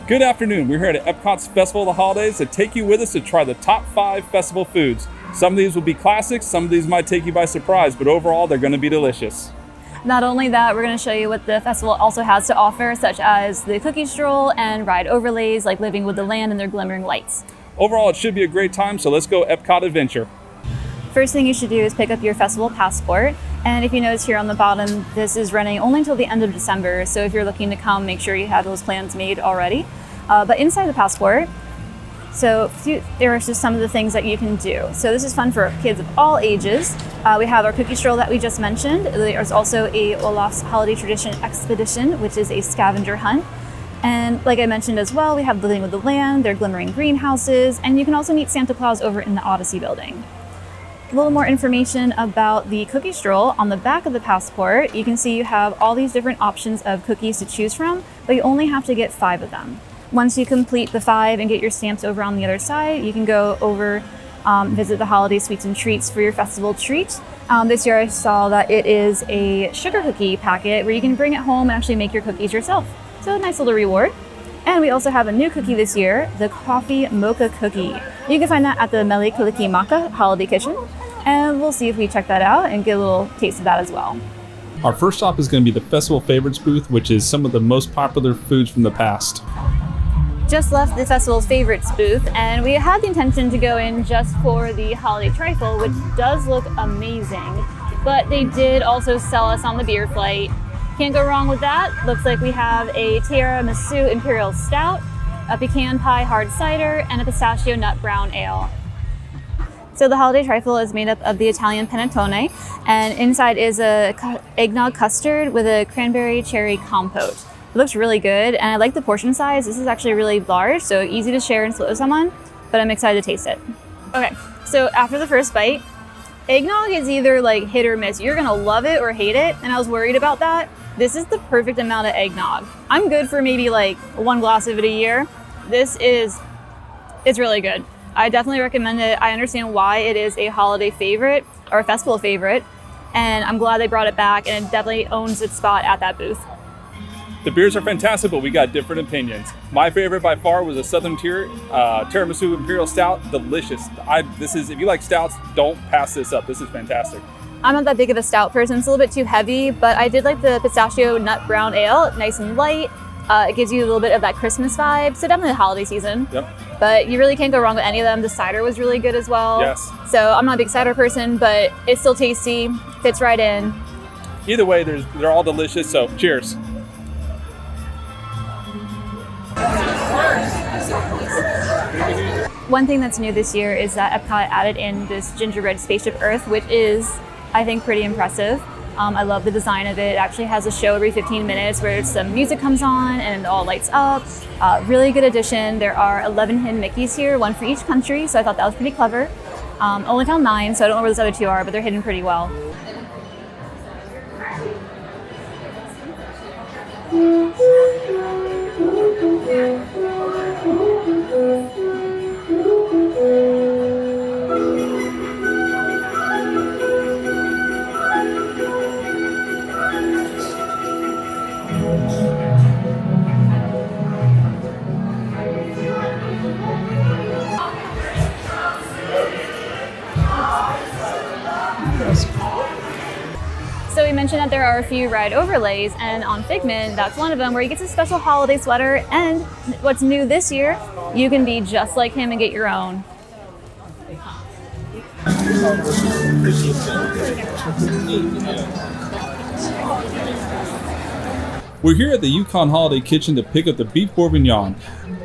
Good afternoon. We're here at Epcot's Festival of the Holidays to take you with us to try the top 5 festival foods. Some of these will be classics, some of these might take you by surprise, but overall they're going to be delicious. Not only that, we're going to show you what the festival also has to offer, such as the cookie stroll and ride overlays like Living with the Land and their glimmering lights. Overall, it should be a great time, so let's go Epcot Adventure. First thing you should do is pick up your festival passport. And if you notice here on the bottom, this is running only until the end of December. So if you're looking to come, make sure you have those plans made already. But inside the passport, there are just some of the things that you can do. So this is fun for kids of all ages. We have our cookie stroll that we just mentioned. There's also a Olaf's Holiday Tradition Expedition, which is a scavenger hunt. And like I mentioned as well, we have Living with the Land, their glimmering greenhouses, and you can also meet Santa Claus over in the Odyssey Building. A little more information about the cookie stroll. On the back of the passport, you can see you have all these different options of cookies to choose from, but you only have to get 5 of them. Once you complete the 5 and get your stamps over on the other side, you can go over, visit the holiday sweets and treats for your festival treat. This year I saw that it is a sugar cookie packet where you can bring it home and actually make your cookies yourself. So a nice little reward. And we also have a new cookie this year, the coffee mocha cookie. You can find that at the Mele Kalikimaka Holiday Kitchen. And we'll see if we check that out and get a little taste of that as well. Our first stop is going to be the Festival Favorites booth, which is some of the most popular foods from the past. Just left the Festival Favorites booth, and we had the intention to go in just for the holiday trifle, which does look amazing. But they did also sell us on the beer flight. Can't go wrong with that. Looks like we have a tiramisu imperial stout, a pecan pie hard cider, and a pistachio nut brown ale. So the holiday trifle is made up of the Italian panettone, and inside is a eggnog custard with a cranberry cherry compote. It looks really good, and I like the portion size. This is actually really large, so easy to share and split with someone, but I'm excited to taste it. Okay, so after the first bite, eggnog is either like hit or miss. You're gonna love it or hate it, and I was worried about that. This is the perfect amount of eggnog. I'm good for maybe like 1 glass of it a year. It's really good. I definitely recommend it. I understand why it is a holiday favorite or a festival favorite, and I'm glad they brought it back, and it definitely owns its spot at that booth. The beers are fantastic, but we got different opinions. My favorite by far was a Southern Tier Tiramisu Imperial Stout. Delicious. If you like stouts, don't pass this up. This is fantastic. I'm not that big of a stout person. It's a little bit too heavy, but I did like the pistachio nut brown ale. Nice and light. It gives you a little bit of that Christmas vibe. So definitely the holiday season. Yep. But you really can't go wrong with any of them. The cider was really good as well. Yes. So I'm not a big cider person, but it's still tasty. Fits right in. Either way, they're all delicious. So cheers. One thing that's new this year is that Epcot added in this gingerbread spaceship Earth, which is, I think, pretty impressive. I love the design of it. It actually has a show every 15 minutes where some music comes on and it all lights up. Really good addition. There are 11 hidden Mickeys here, 1 for each country, so I thought that was pretty clever. Only found 9, so I don't know where those other 2 are, but they're hidden pretty well. So we mentioned that there are a few ride overlays, and on Figment, that's one of them where he gets a special holiday sweater, and what's new this year, you can be just like him and get your own. We're here at the Yukon Holiday Kitchen to pick up the beef bourguignon.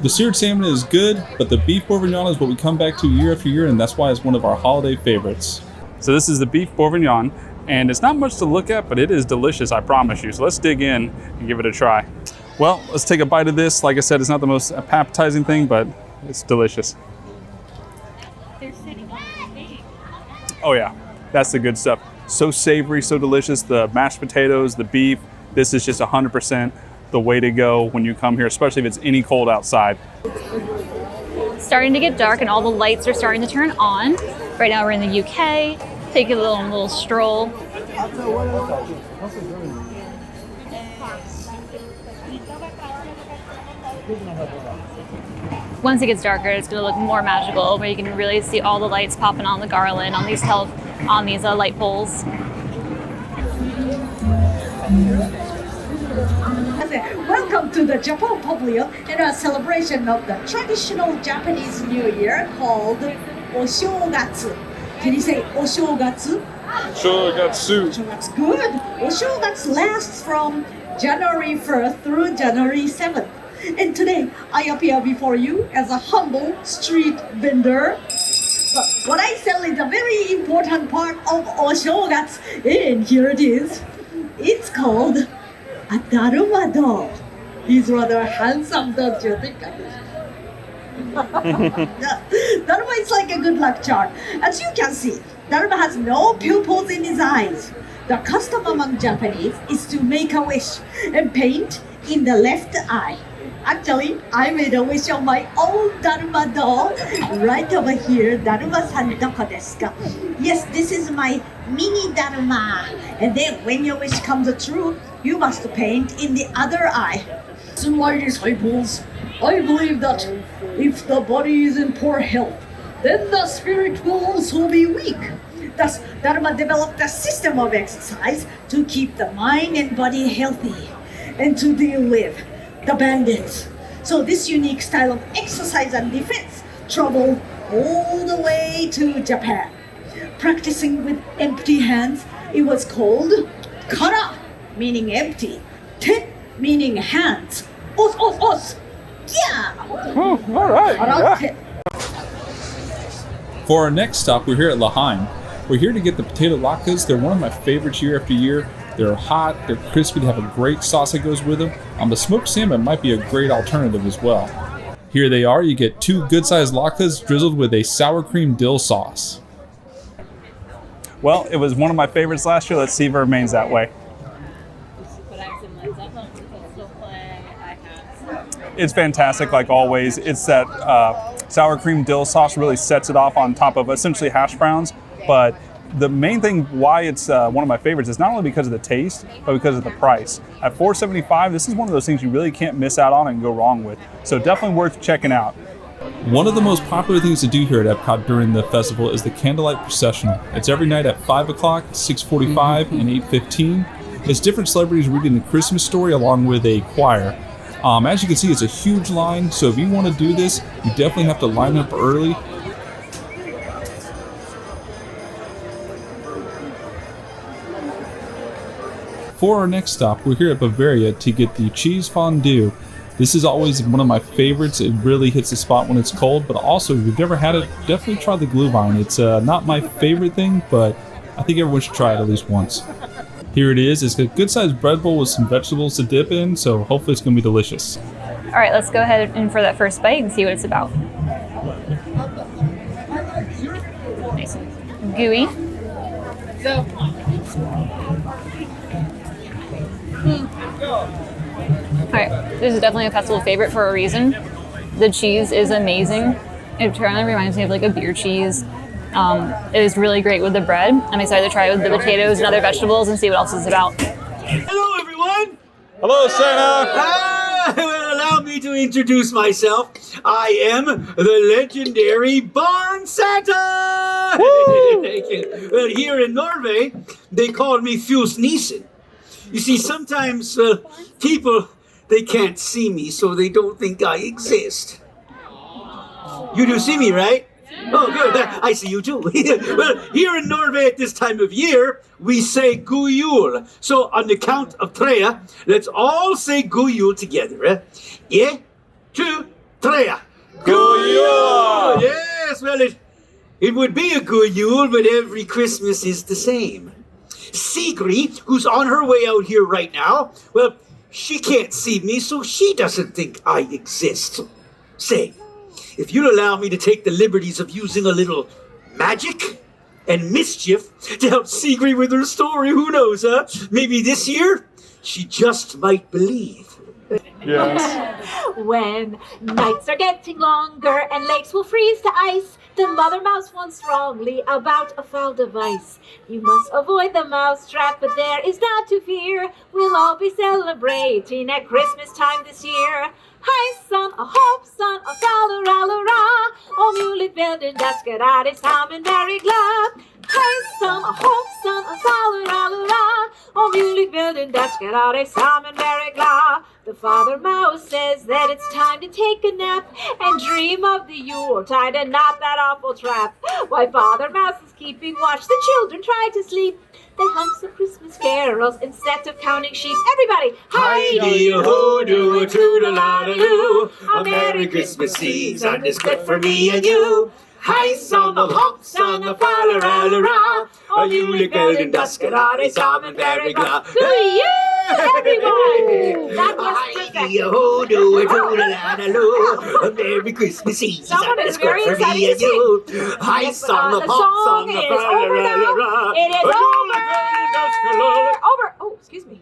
The seared salmon is good, but the beef bourguignon is what we come back to year after year, and that's why it's one of our holiday favorites. So this is the beef bourguignon, and it's not much to look at, but it is delicious, I promise you. So let's dig in and give it a try. Well, let's take a bite of this. Like I said, it's not the most appetizing thing, but it's delicious. Oh yeah, that's the good stuff. So savory, so delicious. The mashed potatoes, the beef, this is just 100% the way to go when you come here, especially if it's any cold outside. Starting to get dark and all the lights are starting to turn on. Right now we're in the UK. Take a little stroll. Once it gets darker, it's going to look more magical, where you can really see all the lights popping on the garland, on these light poles. Welcome to the Japan Pavilion in a celebration of the traditional Japanese New Year called Oshogatsu. Can you say Oshogatsu? Shogatsu. That's good. Oshogatsu lasts from January 1st through January 7th. And today, I appear before you as a humble street vendor. But what I sell is a very important part of Oshogatsu. And here it is. It's called a Daruma doll. He's rather handsome, don't you think? Daruma is like a good luck charm. As you can see, Daruma has no pupils in his eyes. The custom among Japanese is to make a wish and paint in the left eye. Actually, I made a wish on my own Daruma doll right over here. Daruma-san doko desu ka? Yes, this is my mini Daruma. And then when your wish comes true, you must paint in the other eye. So my disciples, I believe that if the body is in poor health, then the spirit will also be weak. Thus, Daruma developed a system of exercise to keep the mind and body healthy and to deal with the bandits. So this unique style of exercise and defense traveled all the way to Japan. Practicing with empty hands, it was called kara, meaning empty, te, meaning hands, os, yeah. Oh, all right. Kara, For our next stop, we're here at Lahain. We're here to get the potato latkes. They're one of my favorites year after year. They're hot, they're crispy, they have a great sauce that goes with them. The smoked salmon might be a great alternative as well. Here they are. You get 2 good-sized latkes drizzled with a sour cream dill sauce. Well, it was one of my favorites last year. Let's see if it remains that way. It's fantastic, like always. It's that sour cream dill sauce really sets it off on top of essentially hash browns. But the main thing why it's one of my favorites is not only because of the taste, but because of the price. At $4.75, this is one of those things you really can't miss out on and go wrong with. So definitely worth checking out. One of the most popular things to do here at Epcot during the festival is the candlelight processional. It's every night at 5 o'clock, 6:45, and 8:15. It's different celebrities reading the Christmas story along with a choir. As you can see, it's a huge line, so if you want to do this, you definitely have to line up early. For our next stop, we're here at Bavaria to get the cheese fondue. This is always one of my favorites. It really hits the spot when it's cold, but also if you've never had it, definitely try the Glühwein. It's not my favorite thing, but I think everyone should try it at least once. Here it is. It's a good-sized bread bowl with some vegetables to dip in, so hopefully it's going to be delicious. All right, let's go ahead and for that first bite and see what it's about. Nice and gooey. Alright, this is definitely a festival favorite for a reason. The cheese is amazing. It kind of reminds me of like a beer cheese. It is really great with the bread. I'm excited to try it with the potatoes and other vegetables and see what else it's about. Hello, everyone. Hello, Santa! Allow me to introduce myself. I am the legendary Barn Santa! Thank you. Well, here in Norway, they call me Fjus Nissen. You see, sometimes people, they can't see me, so they don't think I exist. You do see me, right? Oh, good. I see you too. Well, here in Norway at this time of year, we say God Jul. So on the count of tre, let's all say God Jul together. 1, 2, 3. God Jul! Yes, well, it would be a God Jul, but every Christmas is the same. Sigrid, who's on her way out here right now, well, she can't see me, so she doesn't think I exist. Say, if you'll allow me to take the liberties of using a little magic and mischief to help Sigrid with her story, who knows, huh? Maybe this year, she just might believe. Yes. When nights are getting longer and lakes will freeze to ice, the mother mouse warns strongly about a foul device. You must avoid the mouse trap, but there is not to fear. We'll all be celebrating at Christmas time this year. Hej son och hoppsan och trallerallera. Om julekvällen där ska allesammans vara glad. Hej son och hoppsan och trallerallera. Om julekvällen där ska allesammans vara glad. The Father Mouse says that it's time to take a nap and dream of the Yuletide and not that awful trap. While Father Mouse is keeping watch, the children try to sleep. They hum some Christmas carols instead of counting sheep. Everybody, Hi-dee-ho, do a toodle-la-doo. A Merry Christmas season is good for me and you. Hej son och hoppsan och fallerallera. Och julekvällen där ska allesammans vara glad. to you, everyone! That was perfect. Hi-dee-ho, do a toodle-la-doo. A Merry Christmas season Someone is is good very for excited me to and you. Hej Yes, but, son och the hoppsan song och is over now. fallerallera. It is Och over. julekvällen där ska allesammans Over. Oh, excuse me.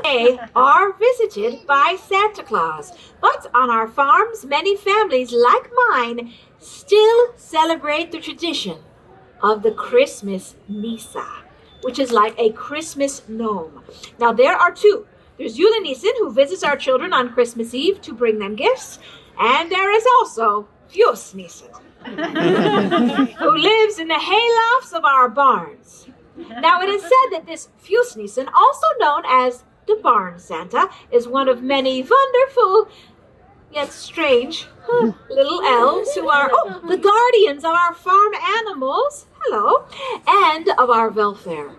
They are visited by Santa Claus, but on our farms, many families like mine still celebrate the tradition of the Christmas Misa, which is like a Christmas gnome. Now, there are two. There's Julenissen, who visits our children on Christmas Eve to bring them gifts, and there is also Fjusnissen, who lives in the haylofts of our barns. Now, it is said that this Fjusnissen, also known as the Barn Santa, is one of many wonderful, yet strange, little elves who are the guardians of our farm animals, hello, and of our welfare.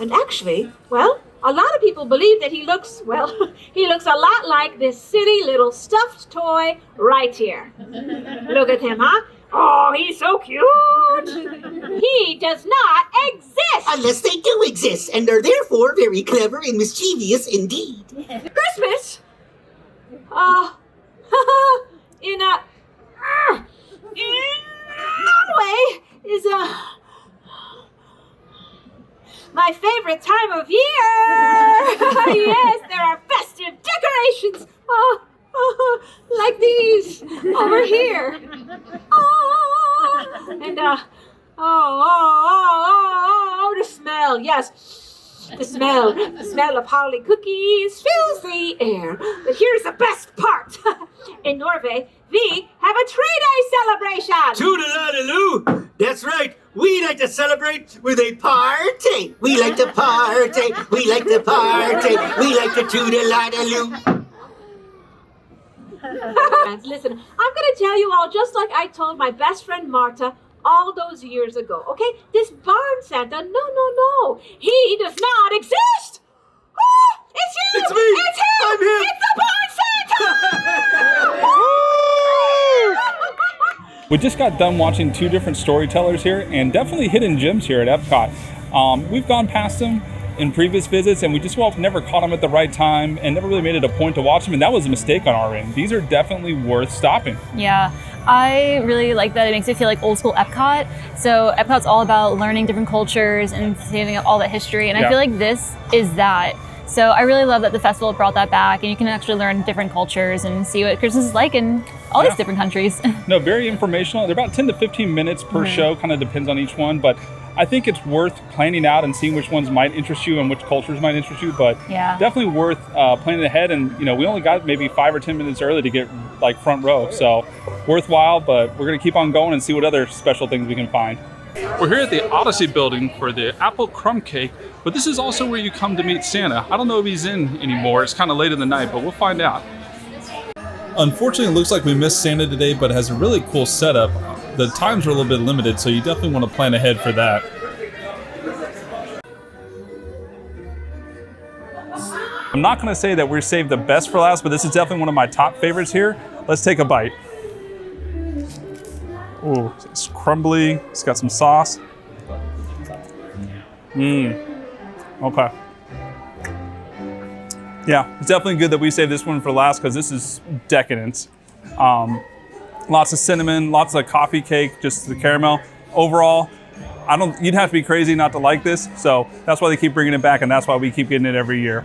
And actually, well, a lot of people believe that he looks a lot like this silly little stuffed toy right here. Look at him, huh? Oh, he's so cute! He does not exist! Unless they do exist, and are therefore very clever and mischievous indeed. Christmas? In Norway is my favorite time of year! Yes, there are festive decorations! Like these over here. And the smell, yes. The smell of holly cookies fills the air. But here's the best part. In Norway, we have a tree day celebration. Toodle-la-doo! That's right. We like to celebrate with a party. We like to party. We like to party. We like to toodle-la-doo. Listen, I'm going to tell you all just like I told my best friend Marta all those years ago, okay? This barn Santa, no. He does not exist! Oh, it's you! It's me! It's him! I'm him! It's the barn Santa! We just got done watching two different storytellers here, and definitely hidden gems here at Epcot. We've gone past them in previous visits, and we just never caught them at the right time and never really made it a point to watch them, and that was a mistake on our end. These are definitely worth stopping. Yeah, I really like that. It makes it feel like old school Epcot. So Epcot's all about learning different cultures and saving up all that history, and I feel like this is that. So I really love that the festival brought that back, and you can actually learn different cultures and see what Christmas is like in all these different countries. No, very informational. They're about 10 to 15 minutes per show, kind of depends on each one, but I think it's worth planning out and seeing which ones might interest you and which cultures might interest you, but definitely worth planning ahead. And, we only got maybe 5 or 10 minutes early to get like front row, so worthwhile, but we're going to keep on going and see what other special things we can find. We're here at the Odyssey Building for the apple crumb cake, but this is also where you come to meet Santa. I don't know if he's in anymore. It's kind of late in the night, but we'll find out. Unfortunately, it looks like we missed Santa today, but it has a really cool setup. The times are a little bit limited, so you definitely want to plan ahead for that. I'm not going to say that we're saved the best for last, but this is definitely one of my top favorites here. Let's take a bite. Ooh, it's crumbly. It's got some sauce. Okay. Yeah, it's definitely good that we saved this one for last because this is decadent. Lots of cinnamon, lots of coffee cake, just the caramel. Overall, you'd have to be crazy not to like this. So that's why they keep bringing it back, and that's why we keep getting it every year.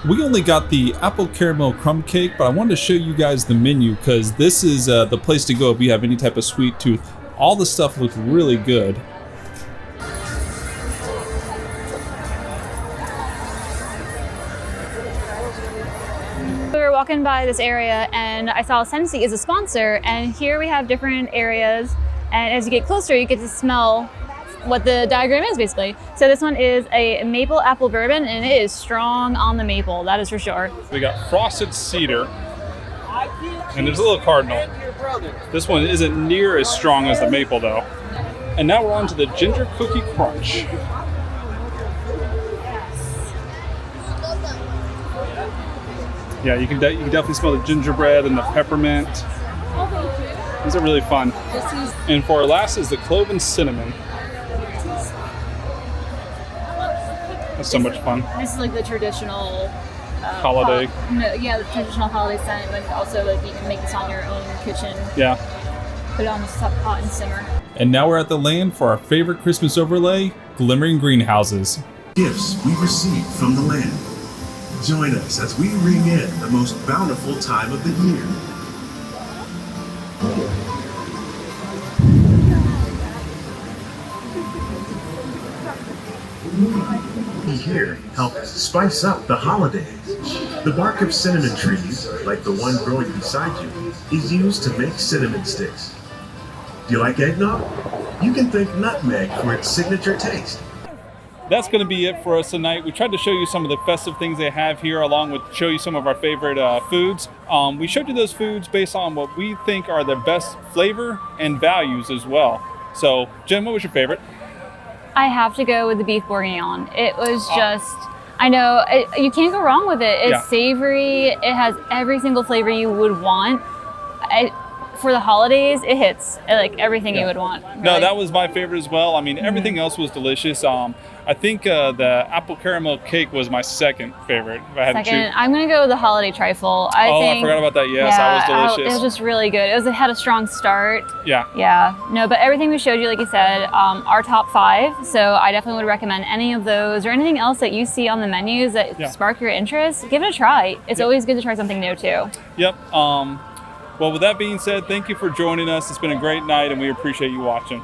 We only got the apple caramel crumb cake, but I wanted to show you guys the menu because this is the place to go if you have any type of sweet tooth. All the stuff looked really good. walking by this area and I saw Sensi is a sponsor, and here we have different areas, and as you get closer you get to smell what the diagram is basically. So this one is a maple apple bourbon, and it is strong on the maple, that is for sure. We got frosted cedar, and there's a little cardinal. This one isn't near as strong as the maple though. And now we're on to the ginger cookie crunch. Yeah, you can definitely smell the gingerbread and the peppermint. These are really fun. And for our last is the clove and cinnamon. That's so much fun. This is like the traditional holiday. The traditional holiday scent, but also like you can make this on your own kitchen. Yeah. Put it on the pot and simmer. And now we're at the land for our favorite Christmas overlay, Glimmering Greenhouses. Gifts we receive from the land. Join us as we ring in the most bountiful time of the year. Here helps spice up the holidays. The bark of cinnamon trees, like the one growing beside you, is used to make cinnamon sticks. Do you like eggnog? You can thank nutmeg for its signature taste. That's going to be it for us tonight. We tried to show you some of the festive things they have here, along with show you some of our favorite foods. We showed you those foods based on what we think are the best flavor and values as well. So, Jen, what was your favorite? I have to go with the beef bourguignon. It was just, I know, you can't go wrong with it. It's savory. It has every single flavor you would want. For the holidays, it hits like everything you would want. Really. No, that was my favorite as well. I mean, everything else was delicious. I think the apple caramel cake was my second favorite. If I had to choose. I'm gonna go with the holiday trifle. I forgot about that. Yes, that was delicious. It was just really good. It had a strong start. Yeah. Yeah. No, but everything we showed you, like you said, our top 5. So I definitely would recommend any of those or anything else that you see on the menus that spark your interest. Give it a try. It's always good to try something new too. Yep. Well, with that being said, thank you for joining us. It's been a great night, and we appreciate you watching.